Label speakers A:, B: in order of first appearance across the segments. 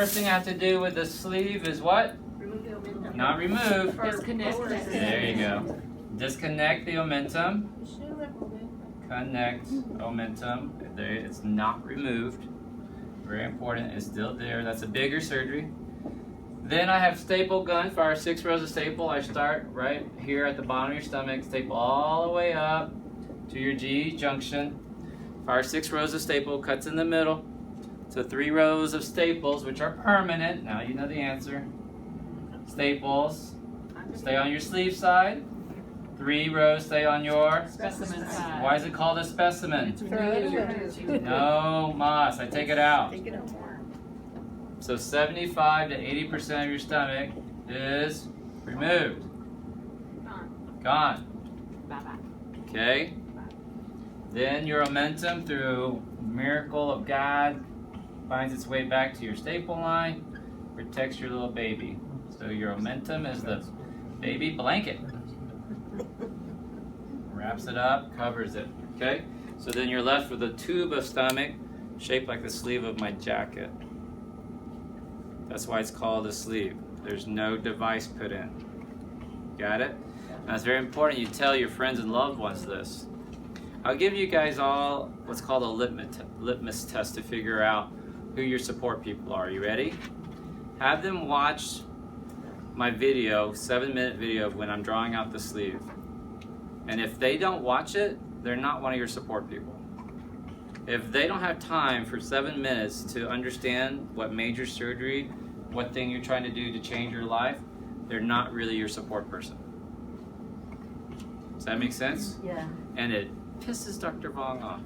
A: first thing I have to do with the sleeve is what? Not remove.
B: Disconnect.
A: There you go. Disconnect the omentum. Connect omentum. There, it's not removed. Very important. It's still there. That's a bigger surgery. Then I have staple gun for our 6 rows of staple. I start right here at the bottom of your stomach, staple all the way up to your G junction. Fire 6 rows of staple, cuts in the middle. So 3 rows of staples, which are permanent. Now you know the answer. Staples stay on your sleeve side. 3 rows stay on your
B: Specimen side.
A: Why is it called a specimen? No, Moss, I take it out. So 75 to 80% of your stomach is removed. Gone.
B: Bye-bye.
A: Okay? Then your omentum, through miracle of God, finds its way back to your staple line, protects your little baby. So your omentum is the baby blanket. Wraps it up, covers it. Okay? So then you're left with a tube of stomach shaped like the sleeve of my jacket. That's why it's called a sleeve. There's no device put in. Got it? Now it's very important you tell your friends and loved ones this. I'll give you guys all what's called a litmus test to figure out who your support people are. You ready? Have them watch my video, 7-minute video of when I'm drawing out the sleeve. And if they don't watch it, they're not one of your support people. If they don't have time for 7 minutes to understand what major surgery, what thing you're trying to do to change your life, they're not really your support person. Does that make sense?
C: Yeah.
A: And it pisses Dr. Vuong off.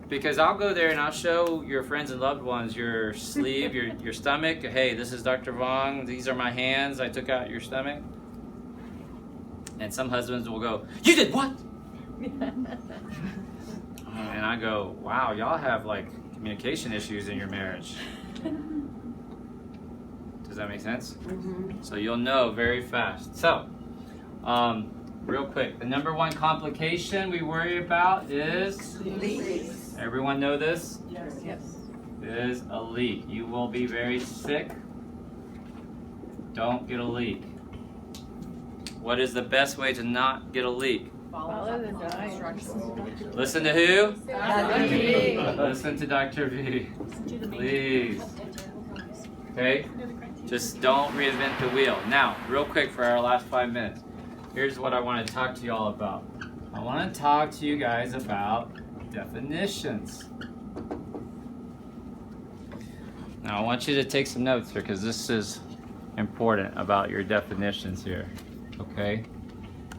A: Because I'll go there and I'll show your friends and loved ones your sleeve, your stomach. Hey, this is Dr. Vuong. These are my hands. I took out your stomach. And some husbands will go, "You did what?" And I go, "Wow, y'all have like communication issues in your marriage." Does that make sense?
C: Mm-hmm.
A: So you'll know very fast. So, real quick, the number 1 complication we worry about is
C: Leaks.
A: Everyone know this?
C: Yes.
A: Is a leak. You will be very sick. Don't get a leak. What is the best way to not get a leak?
C: Follow the instructions.
A: Listen to who?
C: Dr. V.
A: Listen to Dr. V. Please. Okay? Just don't reinvent the wheel. Now, real quick for our last 5 minutes. Here's what I want to talk to you all about. I want to talk to you guys about definitions. Now, I want you to take some notes here because this is important about your definitions here. Okay?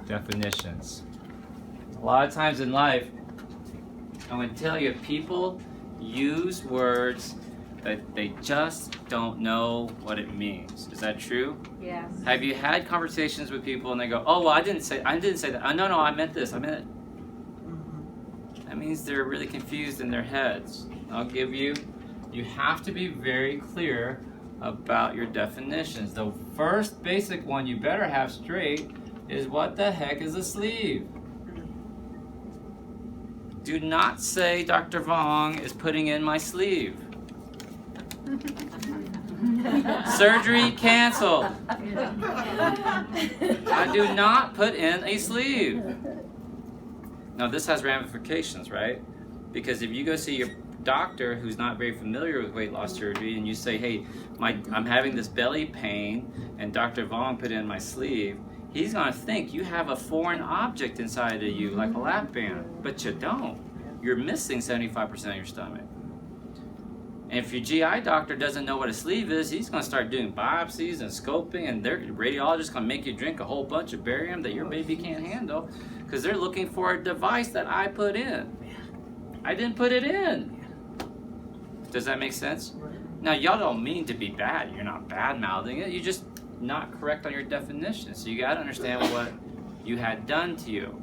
A: Definitions. A lot of times in life, I'm going to tell you, people use words that they just don't know what it means. Is that true?
C: Yes.
A: Have you had conversations with people and they go, "Oh, well, I didn't say that. Oh, no, I meant this. I meant it." That means they're really confused in their heads. You have to be very clear about your definitions. The first basic one you better have straight is, what the heck is a sleeve? Do not say Dr. Vuong is putting in my sleeve. Surgery canceled. I do not put in a sleeve. Now this has ramifications, right? Because if you go see your doctor who's not very familiar with weight loss surgery and you say, "Hey, I'm having this belly pain and Dr. Vuong put in my sleeve," he's gonna think you have a foreign object inside of you, like a lap band, but you don't. You're missing 75% of your stomach. And if your GI doctor doesn't know what a sleeve is, he's going to start doing biopsies and scoping, and their radiologist going to make you drink a whole bunch of barium that your baby can't handle because they're looking for a device that I put in. I didn't put it in. Does that make sense? Now, y'all don't mean to be bad. You're not bad-mouthing it. You're just not correct on your definition. So you got to understand what you had done to you.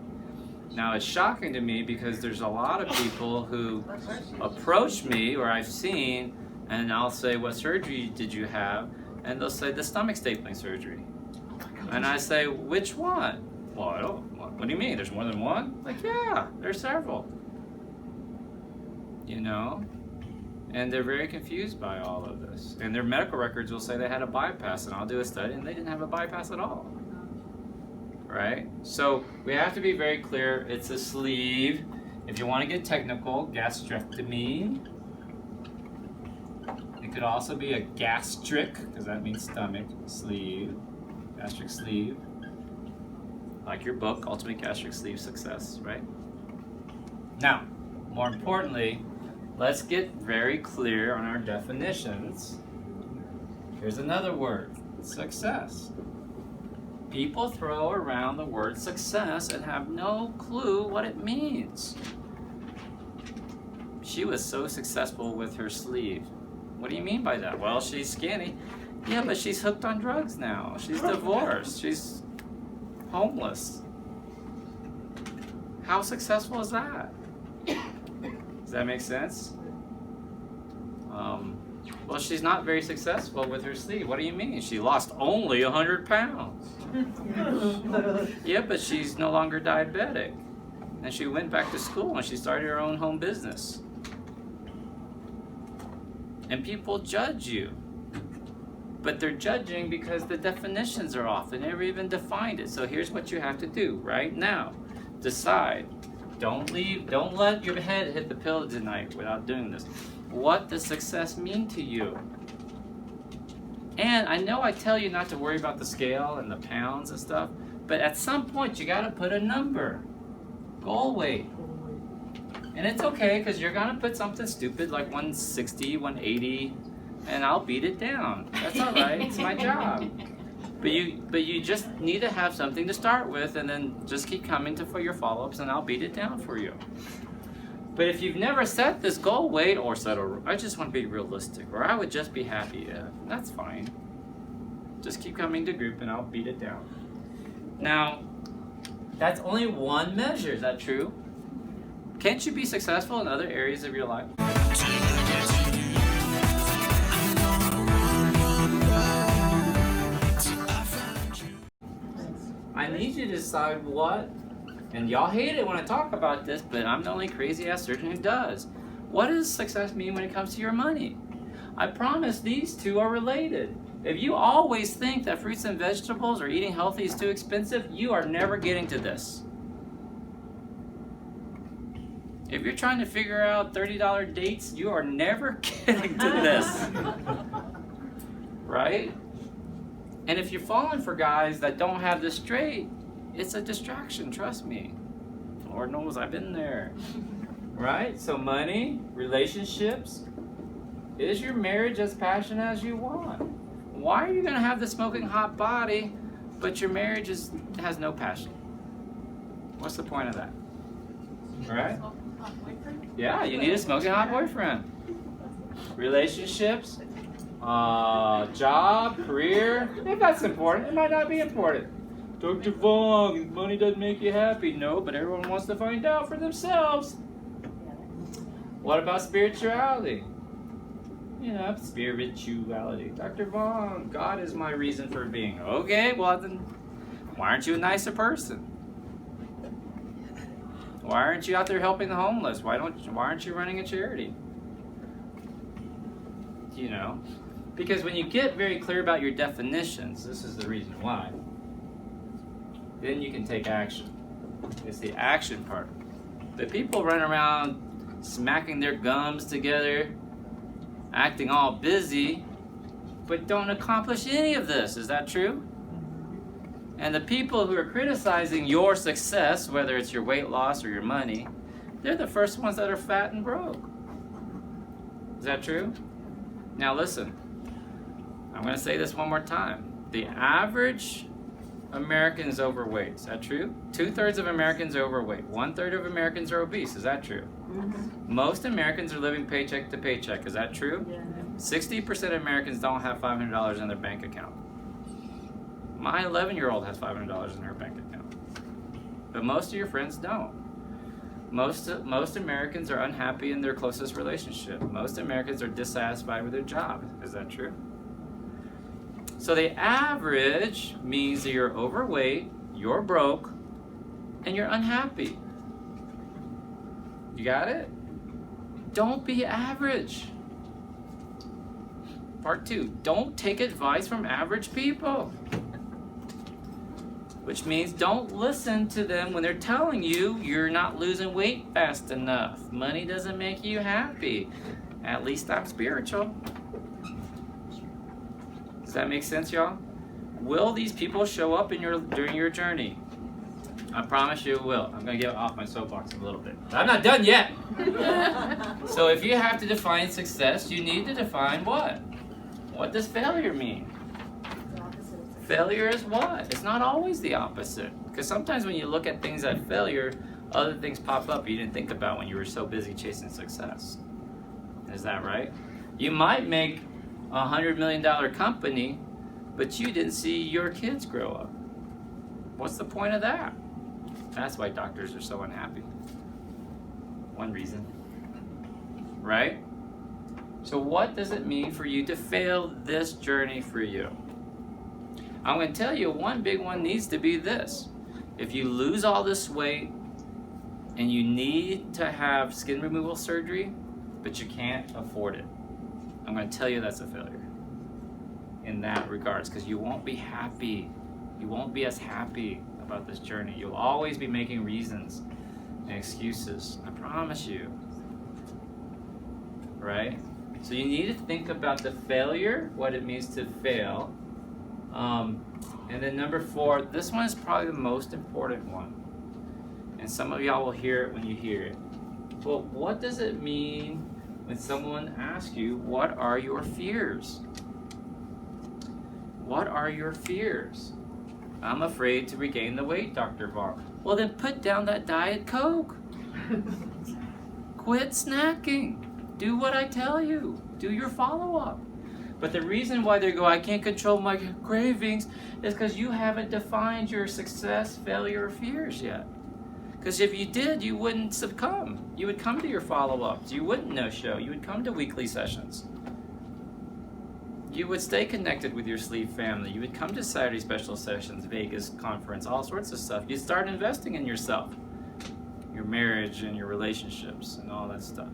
A: Now, it's shocking to me because there's a lot of people who approach me, or I've seen, and I'll say, "What surgery did you have?" And they'll say, "The stomach stapling surgery." And I say, "Which one?" "Well, I don't. What do you mean? There's more than one?" Like, "Yeah, there's several." You know? And they're very confused by all of this. And their medical records will say they had a bypass, and I'll do a study and they didn't have a bypass at all. Right? So we have to be very clear. It's a sleeve. If you want to get technical, gastrectomy. It could also be a gastric, because that means stomach, sleeve, gastric sleeve. Like your book, Ultimate Gastric Sleeve Success, right? Now, more importantly, let's get very clear on our definitions. Here's another word, success. People throw around the word success and have no clue what it means. She was so successful with her sleeve. What do you mean by that? Well, she's skinny. Yeah, but she's hooked on drugs now. She's divorced. She's homeless. How successful is that? Does that make sense? Well, she's not very successful with her sleeve. What do you mean? She lost only 100 pounds. Yeah, but she's no longer diabetic. And she went back to school and she started her own home business. And people judge you. But they're judging because the definitions are off. They never even defined it. So here's what you have to do right now. Decide. Don't let your head hit the pillow tonight without doing this. What does success mean to you? And I know I tell you not to worry about the scale and the pounds and stuff, but at some point you gotta put a number. Goal weight. And it's okay, because you're gonna put something stupid like 160, 180, and I'll beat it down. That's all right, it's my job. But you just need to have something to start with, and then just keep coming for your follow-ups, and I'll beat it down for you. But if you've never set this goal weight, or I just want to be realistic, or I would just be happy if, that's fine. Just keep coming to group, and I'll beat it down. Now, that's only one measure, is that true? Can't you be successful in other areas of your life? I need you to decide what, and y'all hate it when I talk about this, but I'm the only crazy ass surgeon who does. What does success mean when it comes to your money? I promise these two are related. If you always think that fruits and vegetables or eating healthy is too expensive, you are never getting to this. If you're trying to figure out $30 dates, you are never getting to this. Right? And if you're falling for guys that don't have this straight, it's a distraction, trust me. Lord knows I've been there. Right? So money, relationships, is your marriage as passionate as you want? Why are you going to have the smoking hot body, but your marriage has no passion? What's the point of that? Right? Yeah, you need a smoking hot boyfriend. Relationships, job, career, if that's important, it might not be important. Dr. Vuong, money doesn't make you happy. No, but everyone wants to find out for themselves. What about spirituality? Yeah, spirituality. Dr. Vuong, God is my reason for being. Okay, well then, why aren't you a nicer person? Why aren't you out there helping the homeless? Why aren't you running a charity? You know, because when you get very clear about your definitions, this is the reason why, then you can take action. It's the action part. But people run around smacking their gums together, acting all busy, but don't accomplish any of this. Is that true? And the people who are criticizing your success, whether it's your weight loss or your money, they're the first ones that are fat and broke. Is that true? Now listen, I'm going to say this one more time. The average American is overweight. Is that true? 2/3 of Americans are overweight. 1/3 of Americans are obese. Is that true? Mm-hmm. Most Americans are living paycheck to paycheck. Is that true? Yeah. 60% of Americans don't have $500 in their bank account. My 11-year-old has $500 in her bank account. But most of your friends don't. Most Americans are unhappy in their closest relationship. Most Americans are dissatisfied with their job. Is that true? So the average means that you're overweight, you're broke, and you're unhappy. You got it? Don't be average. part 2. Don't take advice from average people. Which means don't listen to them when they're telling you you're not losing weight fast enough. Money doesn't make you happy. At least I'm spiritual. Does that make sense, y'all? Will these people show up during your journey? I promise you it will. I'm going to get off my soapbox a little bit. I'm not done yet. So if you have to define success, you need to define what? What does failure mean? Failure is what? It's not always the opposite. Because sometimes when you look at things as failure, other things pop up you didn't think about when you were so busy chasing success. Is that right? You might make a $100 million company, but you didn't see your kids grow up. What's the point of that? That's why doctors are so unhappy. One reason. Right? So what does it mean for you to fail this journey for you? I'm going to tell you one big one needs to be this. If you lose all this weight and you need to have skin removal surgery, but you can't afford it, I'm going to tell you that's a failure in that regards, because you won't be happy. You won't be as happy about this journey. You'll always be making reasons and excuses. I promise you. Right? So you need to think about the failure, what it means to fail. And then number 4, this one is probably the most important one. And some of y'all will hear it when you hear it. Well, what does it mean when someone asks you, what are your fears? What are your fears? I'm afraid to regain the weight, Dr. Vuong. Well, then put down that Diet Coke. Quit snacking. Do what I tell you. Do your follow-up. But the reason why they go, I can't control my cravings, is because you haven't defined your success, failure, or fears yet. Because if you did, you wouldn't succumb. You would come to your follow-ups. You wouldn't no-show. You would come to weekly sessions. You would stay connected with your sleep family. You would come to Saturday special sessions, Vegas conference, all sorts of stuff. You'd start investing in yourself, your marriage and your relationships and all that stuff.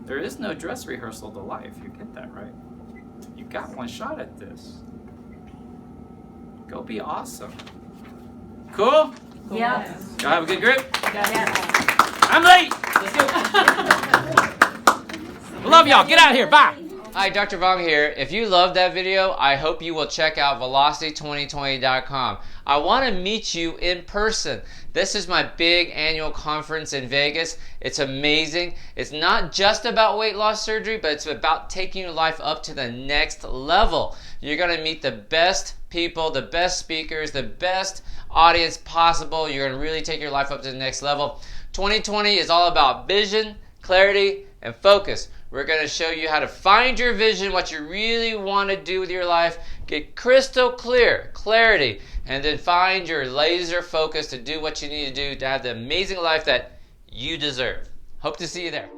A: There is no dress rehearsal to life. You get that, right? You got one shot at this. Go be awesome. Cool?
C: Yeah.
A: Y'all have a good group?
C: Yeah.
A: I'm late. Let's go. Love y'all. Get out of here. Bye. Hi, Dr. Vuong here. If you loved that video, I hope you will check out velocity2020.com. I want to meet you in person. This is my big annual conference in Vegas. It's amazing. It's not just about weight loss surgery, but it's about taking your life up to the next level. You're going to meet the best people, the best speakers, the best audience possible. You're going to really take your life up to the next level. 2020 is all about vision, clarity, and focus. We're going to show you how to find your vision, what you really want to do with your life, get crystal clear, clarity, and then find your laser focus to do what you need to do to have the amazing life that you deserve. Hope to see you there.